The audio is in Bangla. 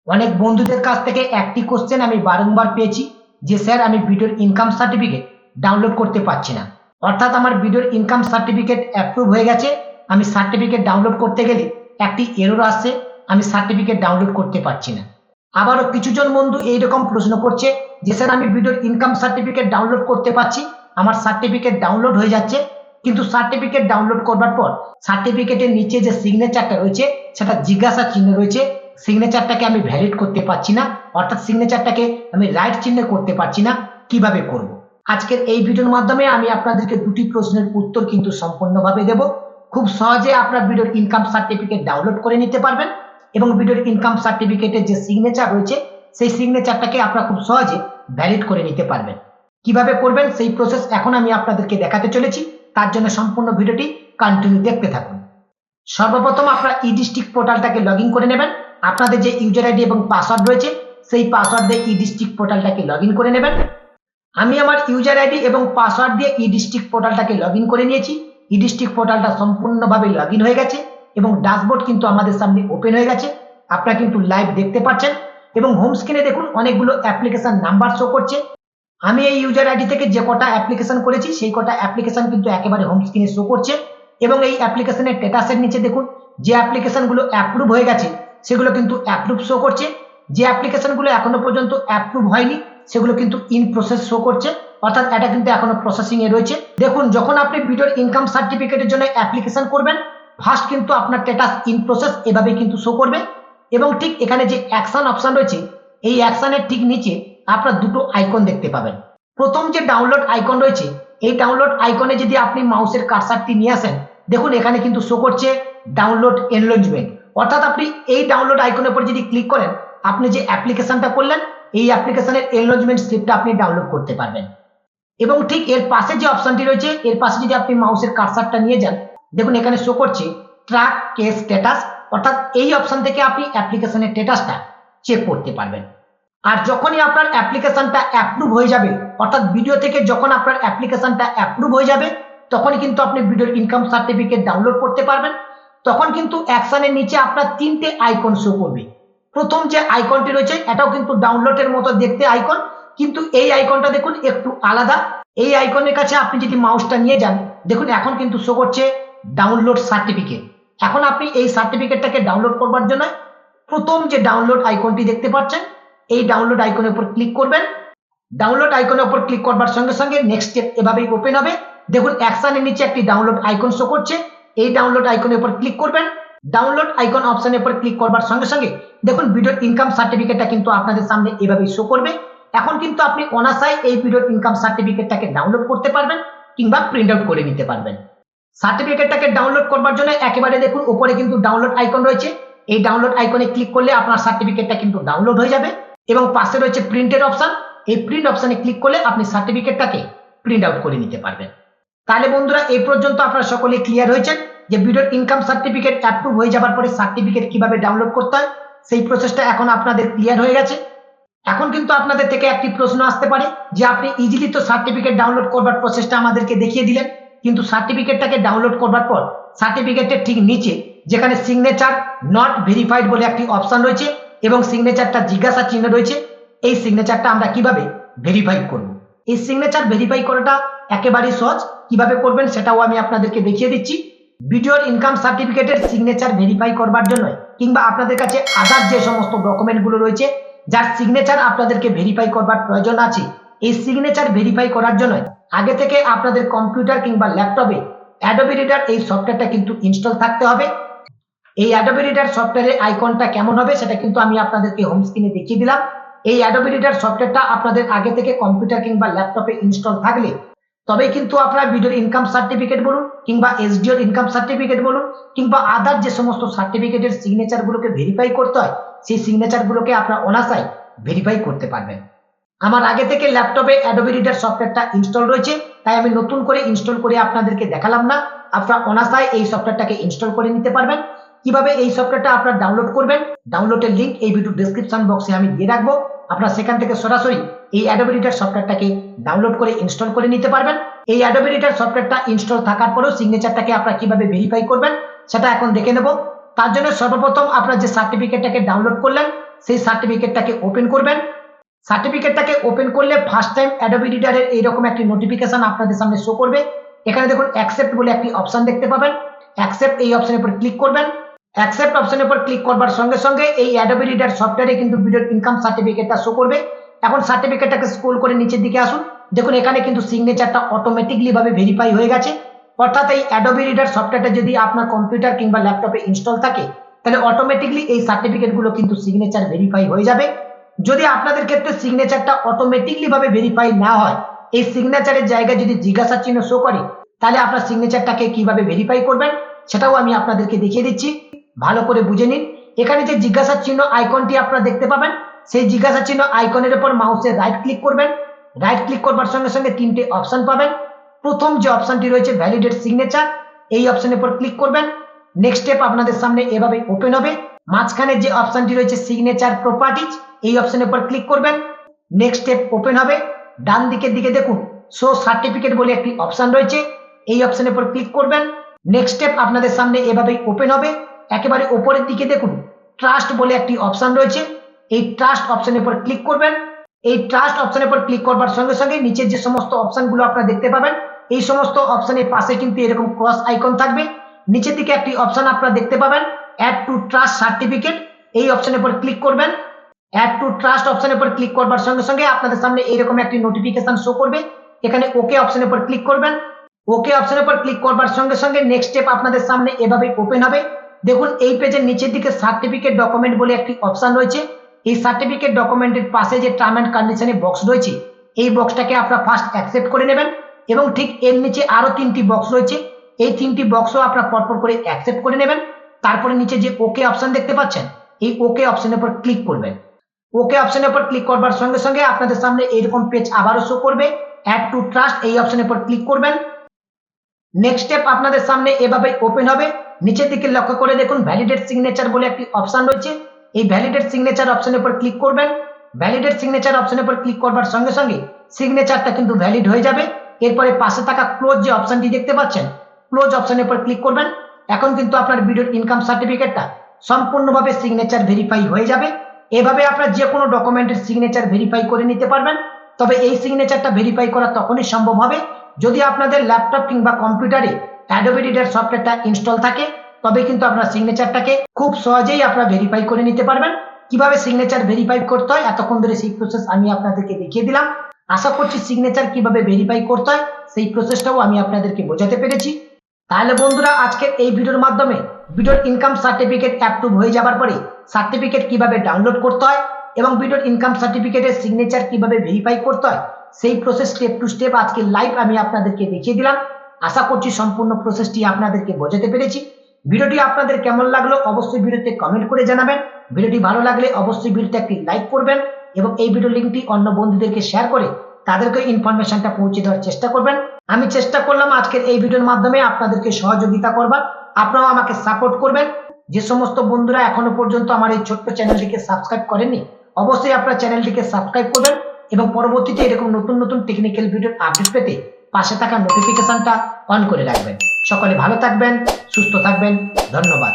অনেক বন্ধুদের কাছ থেকে একটি কোশ্চেন আমি বারংবার পেয়েছি যে স্যার আমি ভিডিওর ইনকাম সার্টিফিকেট ডাউনলোড করতে পারছি না। অর্থাৎ আমার ভিডিওর ইনকাম সার্টিফিকেট অ্যাপ্রুভ হয়ে গেছে, আমি সার্টিফিকেট ডাউনলোড করতে গেলে একটি এরর আসছে, আমি সার্টিফিকেট ডাউনলোড করতে পারছি না। আবারও কিছুজন বন্ধু এইরকম প্রশ্ন করছে যে স্যার আমি ভিডিওর ইনকাম সার্টিফিকেট ডাউনলোড করতে পারছি, আমার সার্টিফিকেট ডাউনলোড হয়ে যাচ্ছে, কিন্তু সার্টিফিকেট ডাউনলোড করবার পর সার্টিফিকেটের নিচে যে সিগনেচারটা রয়েছে সেটা জিজ্ঞাসা চিহ্ন রয়েছে, সিগনেচারটাকে আমি ভ্যালিড করতে পারছি না, অর্থাৎ সিগনেচারটাকে আমি রাইট চিহ্ন করতে পারছি না। কিভাবে করব? আজকের এই ভিডিওর মাধ্যমে আমি আপনাদেরকে দুটি প্রশ্নের উত্তর কিন্তু সম্পূর্ণভাবে দেব। খুব সহজে আপনার ভিডিওর ইনকাম সার্টিফিকেট ডাউনলোড করে নিতে পারবেন এবং ভিডিওর ইনকাম সার্টিফিকেটের যে সিগনেচার রয়েছে সেই সিগনেচারটাকে আপনারা খুব সহজে ভ্যালিড করে নিতে পারবেন। কিভাবে করবেন সেই প্রসেস এখন আমি আপনাদেরকে দেখাতে চলেছি, তার জন্য সম্পূর্ণ ভিডিওটি কন্টিনিউ দেখতে থাকুন। সর্বপ্রথম আপনারা ই ডিস্ট্রিক্ট পোর্টালটাকে লগ ইন করে নেবেন। আপনাদের যে ইউজার আইডি এবং পাসওয়ার্ড রয়েছে সেই পাসওয়ার্ড দিয়ে ই ডিস্ট্রিক্ট পোর্টালটাকে লগ ইন করে নেবেন। আমি আমার ইউজার আইডি এবং পাসওয়ার্ড দিয়ে ই ডিস্ট্রিক্ট পোর্টালটাকে লগ ইন করে নিয়েছি। ই ডিস্ট্রিক্ট পোর্টালটা সম্পূর্ণভাবে লগ ইন হয়ে গেছে এবং ড্যাশবোর্ড কিন্তু আমাদের সামনে ওপেন হয়ে গেছে। আপনারা কিন্তু লাইভ দেখতে পাচ্ছেন এবং হোম স্ক্রিনে দেখুন অনেকগুলো অ্যাপ্লিকেশন নাম্বার শো করছে। আমি এই ইউজার আইডি থেকে যে কটা অ্যাপ্লিকেশন করেছি সেই কটা অ্যাপ্লিকেশন কিন্তু একেবারে হোম স্ক্রিনে শো করছে এবং এই অ্যাপ্লিকেশনের স্ট্যাটাসের নিচে দেখুন যে অ্যাপ্লিকেশনগুলো অ্যাপ্রুভ হয়ে গেছে সেগুলো কিন্তু অ্যাপ্রুভ শো করছে, যে অ্যাপ্লিকেশনগুলো এখনো পর্যন্ত অ্যাপ্রুভ হয়নি সেগুলো কিন্তু ইন প্রসেস শো করছে, অর্থাৎ এটা কিন্তু এখনো প্রসেসিং এ রয়েছে। দেখুন যখন আপনি ভিডিওর ইনকাম সার্টিফিকেটের জন্য অ্যাপ্লিকেশন করবেন ফার্স্ট কিন্তু আপনার স্ট্যাটাস ইন প্রসেস এভাবে কিন্তু শো করবে এবং ঠিক এখানে যে অ্যাকশন অপশন রয়েছে এই অ্যাকশনের ঠিক নিচে আপনার দুটো আইকন দেখতে পাবেন। প্রথম যে ডাউনলোড আইকন রয়েছে এই ডাউনলোড আইকনে যদি আপনি মাউসের কার্সারটি নিয়ে আসেন দেখুন এখানে কিন্তু শো করছে ডাউনলোড এনলজমেন্ট, অর্থাৎ আপনি এই ডাউনলোড আইকনের উপর যদি ক্লিক করেন আপনি যে অ্যাপ্লিকেশনটা করলেন এই অ্যাপ্লিকেশনের এনলজমেন্ট স্লিপটা আপনি ডাউনলোড করতে পারবেন। এবং ঠিক এর পাশে যে অপশনটি রয়েছে এর পাশে যদি আপনি মাউসের কার্সারটা নিয়ে যান দেখুন এখানে শো করছে ট্র্যাক কেস স্ট্যাটাস, অর্থাৎ এই অপশন থেকে আপনি অ্যাপ্লিকেশনের স্ট্যাটাসটা চেক করতে পারবেন। আর যখনই আপনার অ্যাপ্লিকেশনটা অ্যাপ্রুভ হয়ে যাবে, অর্থাৎ ভিডিও থেকে যখন আপনার অ্যাপ্লিকেশনটা অ্যাপ্রুভ হয়ে যাবে তখনই কিন্তু আপনি ভিডিওর ইনকাম সার্টিফিকেট ডাউনলোড করতে পারবেন। তখন কিন্তু অ্যাকশনের নিচে আপনার তিনটে আইকন শো করবে। প্রথম যে আইকনটি রয়েছে এটাও কিন্তু ডাউনলোডের মতো দেখতে আইকন, কিন্তু এই আইকনটা দেখুন একটু আলাদা। এই আইকনের কাছে আপনি যদি মাউসটা নিয়ে যান দেখুন এখন কিন্তু শো করছে ডাউনলোড সার্টিফিকেট। এখন আপনি এই সার্টিফিকেটটাকে ডাউনলোড করবার জন্য প্রথম যে ডাউনলোড আইকনটি দেখতে পাচ্ছেন এই ডাউনলোড আইকনের উপর ক্লিক করবেন। ডাউনলোড আইকনের উপর ক্লিক করবার সঙ্গে সঙ্গে নেক্সট স্টেপ এভাবেই ওপেন হবে। দেখুন অ্যাকশনের নিচে একটি ডাউনলোড আইকন শো করছে, এই ডাউনলোড আইকনের উপর ক্লিক করবেন। ডাউনলোড আইকন অপশনের উপর ক্লিক করবার সঙ্গে সঙ্গে দেখুন ভিডিওর ইনকাম সার্টিফিকেটটা কিন্তু আপনাদের সামনে এভাবেই শো করবে। এখন কিন্তু আপনি অনায়াসে এই ভিডিওর ইনকাম সার্টিফিকেটটাকে ডাউনলোড করতে পারবেন কিংবা প্রিন্ট আউট করে নিতে পারবেন। সার্টিফিকেটটাকে ডাউনলোড করবার জন্য একেবারে দেখুন উপরে কিন্তু ডাউনলোড আইকন রয়েছে, এই ডাউনলোড আইকনে ক্লিক করলে আপনার সার্টিফিকেটটা কিন্তু ডাউনলোড হয়ে যাবে এবং পাশে রয়েছে প্রিন্টের অপশন, এই প্রিন্ট অপশনে ক্লিক করলে আপনি সার্টিফিকেটটাকে প্রিন্ট আউট করে নিতে পারবেন। তাহলে বন্ধুরা এই পর্যন্ত আপনারা সকলে ক্লিয়ার হয়েছেন যে ভিডিওর ইনকাম সার্টিফিকেট অ্যাপ্রুভ হয়ে যাবার পরে সার্টিফিকেট কিভাবে ডাউনলোড করতে হয় সেই প্রসেসটা এখন আপনাদের ক্লিয়ার হয়ে গেছে। এখন কিন্তু আপনাদের থেকে একটি প্রশ্ন আসতে পারে যে আপনি ইজিলি তো সার্টিফিকেট ডাউনলোড করবার প্রসেসটা আমাদেরকে দেখিয়ে দিলেন, কিন্তু সার্টিফিকেটটাকে ডাউনলোড করবার পর সার্টিফিকেটের ঠিক নিচে যেখানে সিগনেচার নট ভেরিফাইড বলে একটি অপশন রয়েছে এবং সিগনেচারটা জিজ্ঞাসা চিহ্ন রয়েছে, এই সিগনেচারটা আমরা কিভাবে ভেরিফাই করব? এই সিগনেচার ভেরিফাই করাটা একেবারেই সহজ, কিভাবে করবেন সেটাও আমি আপনাদেরকে দেখিয়ে দিচ্ছি। ভিডিওর ইনকাম সার্টিফিকেটের সিগনেচার ভেরিফাই করবার জন্য কিংবা আপনাদের কাছে আদার যে সমস্ত ডকুমেন্টগুলো রয়েছে যার সিগনেচার আপনাদেরকে ভেরিফাই করবার প্রয়োজন আছে, এই সিগনেচার ভেরিফাই করার জন্য আগে থেকে আপনাদের কম্পিউটার কিংবা ল্যাপটপে অ্যাডোবি রিডার এই সফটওয়্যারটা কিন্তু ইনস্টল থাকতে হবে। এই অ্যাডোবি রিডার সফটওয়্যারের আইকনটা কেমন হবে সেটা কিন্তু আমি আপনাদেরকে হোম স্ক্রিনে দেখিয়ে দিলাম। এই অ্যাডোবি রিডার সফটওয়্যারটা আপনাদের আগে থেকে কম্পিউটার কিংবা ল্যাপটপে ইনস্টল থাকলে তবেই কিন্তু আপনার ভিডিওর ইনকাম সার্টিফিকেট বলুন কিংবা এসডিওর ইনকাম সার্টিফিকেট বলুন কিংবা আদার যে সমস্ত সার্টিফিকেটের সিগনেচারগুলোকে ভেরিফাই করতে হয় সেই সিগনেচারগুলোকে আপনারা অনায়াসে ভেরিফাই করতে পারবেন। আমার আগে থেকে ল্যাপটপে অ্যাডোবি রিডার সফটওয়্যারটা ইনস্টল রয়েছে তাই আমি নতুন করে ইনস্টল করে আপনাদেরকে দেখালাম না, আপনারা অনায়াসে এই সফটওয়্যারটাকে ইনস্টল করে নিতে পারবেন। কিভাবে এই সফটওয়্যারটা আপনারা ডাউনলোড করবেন ডাউনলোডের লিংক এই ভিডিও ডেসক্রিপশন বক্সে আমি দিয়ে রাখবো, আপনারা সেখান থেকে সরাসরি এই অ্যাডোবি রিডার সফটওয়্যারটাকে ডাউনলোড করে ইনস্টল করে নিতে পারবেন। এই অ্যাডোবি রিডার সফটওয়্যারটা ইনস্টল থাকার পরেও সিগনেচারটাকে আপনারা কিভাবে ভেরিফাই করবেন সেটা এখন দেখে নেব। তার জন্য সর্বপ্রথম আপনারা যে সার্টিফিকেটটাকে ডাউনলোড করলেন সেই সার্টিফিকেটটাকে ওপেন করবেন। সার্টিফিকেটটাকে ওপেন করলে ফার্স্ট টাইম অ্যাডোবি রিডারের এইরকম একটি নোটিফিকেশন আপনাদের সামনে শো করবে। এখানে দেখুন অ্যাকসেপ্ট বলে একটি অপশন দেখতে পাবেন। অ্যাকসেপ্ট এই অপশনের উপর ক্লিক করবেন। অ্যাকসেপ্ট অপশনের উপর ক্লিক করবার সঙ্গে সঙ্গে এই অ্যাডোবি রিডার সফটওয়্যারে কিন্তু ভিডিওর ইনকাম সার্টিফিকেটটা শো করবে। এখন সার্টিফিকেটটাকে স্ক্রল করে নিচের দিকে আসুন। দেখুন এখানে কিন্তু সিগনেচারটা অটোমেটিকলি ভাবে ভেরিফাই হয়ে গেছে। অর্থাৎ এই অ্যাডোবি রিডার সফটওয়্যারটা যদি আপনার কম্পিউটার কিংবা ল্যাপটপে ইনস্টল থাকে তাহলে অটোমেটিকলি এই সার্টিফিকেটগুলো কিন্তু সিগনেচার ভেরিফাই হয়ে যাবে। যদি আপনাদের ক্ষেত্রে সিগনেচারটা অটোমেটিকলি ভাবে ভেরিফাই না হয়, এই সিগনেচারের জায়গায় যদি জিজ্ঞাসা চিহ্ন শো করে, তাহলে আপনার সিগনেচারটাকে কিভাবে ভেরিফাই করবেন সেটাও আমি আপনাদেরকে দেখিয়ে দিচ্ছি। ভালো করে বুঝে নিন। এখানে যে জিজ্ঞাসা চিহ্ন আইকনটি আপনারা দেখতে পাবেন, সেই জিজ্ঞাসা চিহ্ন আইকনের উপর মাউসের রাইট ক্লিক করবেন। রাইট ক্লিক করবার সঙ্গে সঙ্গে তিনটে অপশন পাবেন। প্রথম যে অপশনটি রয়েছে ভ্যালিডেট সিগনেচার, এই অপশনের উপর ক্লিক করবেন। নেক্সট স্টেপ আপনাদের সামনে এভাবে ওপেন হবে। মাঝখানে যে অপশনটি রয়েছে সিগনেচার প্রপার্টিজ, এই অপশনের উপর ক্লিক করবেন। নেক্সট স্টেপ ওপেন হবে। ডান দিকের দিকে দেখুন শো সার্টিফিকেট বলে একটি অপশন রয়েছে, এই অপশনের উপর ক্লিক করবেন। নেক্সট স্টেপ আপনাদের সামনে এভাবেই ওপেন হবে। একেবারে উপরের দিকে দেখুন ট্রাস্ট বলে একটি অপশন রয়েছে, এই ট্রাস্ট অপশনের উপর ক্লিক করবেন। এই ট্রাস্ট অপশনের উপর ক্লিক করবার সঙ্গে সঙ্গে নিচের যে সমস্ত অপশনগুলো আপনারা দেখতে পাবেন, এই সমস্ত অপশনের পাশে কিন্তু এরকম ক্রস আইকন থাকবে। নিচের দিকে একটি অপশন আপনারা দেখতে পাবেন অ্যাড টু ট্রাস্ট সার্টিফিকেট, এই অপশনের উপর ক্লিক করবেন। অ্যাড টু ট্রাস্ট অপশনের উপর ক্লিক করবার সঙ্গে সঙ্গে আপনাদের সামনে এইরকম একটি নোটিফিকেশন শো করবে। এখানে ওকে অপশনের উপর ক্লিক করবেন। ওকে অপশনের উপর ক্লিক করবার সঙ্গে সঙ্গে নেক্সট স্টেপ আপনাদের সামনে এভাবে ওপেন হবে। দেখুন এই পেজের নিচের দিকে সার্টিফিকেট ডকুমেন্ট বলে একটি অপশন রয়েছে। এই সার্টিফিকেট ডকুমেন্টের পাশে যে টার্ম এন্ড কন্ডিশনের বক্স রয়েছে, এই বক্সটাকে আপনারা ফার্স্ট অ্যাকসেপ্ট করে নেবেন এবং ঠিক এর নিচে আরো তিনটি বক্স রয়েছে, এই তিনটি বক্সও আপনারা পরপর করে অ্যাকসেপ্ট করে নেবেন। তারপরে নিচে যে ওকে অপশন দেখতে পাচ্ছেন, এই ওকে অপশনের উপর ক্লিক করবেন। ওকে অপশনের উপর ক্লিক করবার সঙ্গে সঙ্গে আপনাদের সামনে এরকম পেজ আবারও শো করবে। অ্যাড টু ট্রাস্ট এই অপশনের উপর ক্লিক করবেন। নেক্সট স্টেপ আপনাদের সামনে এভাবে ওপেন হবে। নিচের দিকে লক্ষ্য করে দেখুন ভ্যালিডেট সিগনেচার বলে একটি অপশন রয়েছে, এই ভ্যালিডেট সিগনেচার অপশনের উপর ক্লিক করবেন। ভ্যালিডেট সিগনেচার অপশনের উপর ক্লিক করবার সঙ্গে সঙ্গে সিগনেচারটা কিন্তু ভ্যালিড হয়ে যাবে। এরপরে পাশে থাকা ক্লোজ যে অপশনটি দেখতে পাচ্ছেন, ক্লোজ অপশনের উপর ক্লিক করবেন। এখন কিন্তু আপনার ভিডিওর ইনকাম সার্টিফিকেটটা সম্পূর্ণভাবে সিগনেচার ভেরিফাই হয়ে যাবে। এভাবে আপনারা যে কোনো ডকুমেন্টের সিগনেচার ভেরিফাই করে নিতে পারবেন। তবে এই সিগনেচারটা ভেরিফাই করা তখনই সম্ভব হবে যদি আপনাদের ল্যাপটপ কিংবা কম্পিউটারে অ্যাডোবি রিডার সফটওয়্যারটা ইনস্টল থাকে, তবে কিন্তু আপনার সিগনেচারটাকে খুব সহজেই আপনারা ভেরিফাই করে নিতে পারবেন। কিভাবে সিগনেচার ভেরিফাই করতে হয় এতক্ষণ ধরে সেই প্রসেস আমি আপনাদেরকে দেখিয়ে দিলাম। আশা করছি সিগনেচার কিভাবে ভেরিফাই করতে হয় সেই প্রসেসটাও আমি আপনাদেরকে বোঝাতে পেরেছি। তাহলে বন্ধুরা আজকের এই ভিডিওর মাধ্যমে ভিডিওর ইনকাম সার্টিফিকেট অ্যাপ্রুভ হয়ে যাবার পরে সার্টিফিকেট কিভাবে ডাউনলোড করতে হয় এবং ভিডিওর ইনকাম সার্টিফিকেটের সিগনেচার কিভাবে ভেরিফাই করতে হয় সেই প্রসেস স্টেপ টু স্টেপ আজকে লাইভ আমি আপনাদেরকে দেখিয়ে দিলাম। আশা করছি সম্পূর্ণ প্রসেসটি আপনাদেরকে বোঝাতে পেরেছি। ভিডিওটি আপনাদের কেমন লাগলো অবশ্যই ভিডিওতে কমেন্ট করে জানাবেন। ভিডিওটি ভালো লাগলে অবশ্যই ভিডিওতে একটি লাইক করবেন এবং এই ভিডিও লিঙ্কটি অন্য বন্ধুদেরকে শেয়ার করে তাদেরকে ইনফরমেশনটা পৌঁছে দেওয়ার চেষ্টা করবেন। আমি চেষ্টা করলাম আজকের এই ভিডিওর মাধ্যমে আপনাদেরকে সহযোগিতা করবার, আপনারাও আমাকে সাপোর্ট করবেন। যে সমস্ত বন্ধুরা এখনো পর্যন্ত আমার এই ছোট্ট চ্যানেলটিকে সাবস্ক্রাইব করেননি, অবশ্যই আপনার চ্যানেলটিকে সাবস্ক্রাইব করবেন এবং পরবর্তীতে এরকম নতুন নতুন টেকনিক্যাল ভিডিওর আপডেট পেতে পাশে থাকা নোটিফিকেশনটা অন করে রাখবেন। সকলে ভালো থাকবেন, সুস্থ থাকবেন। ধন্যবাদ।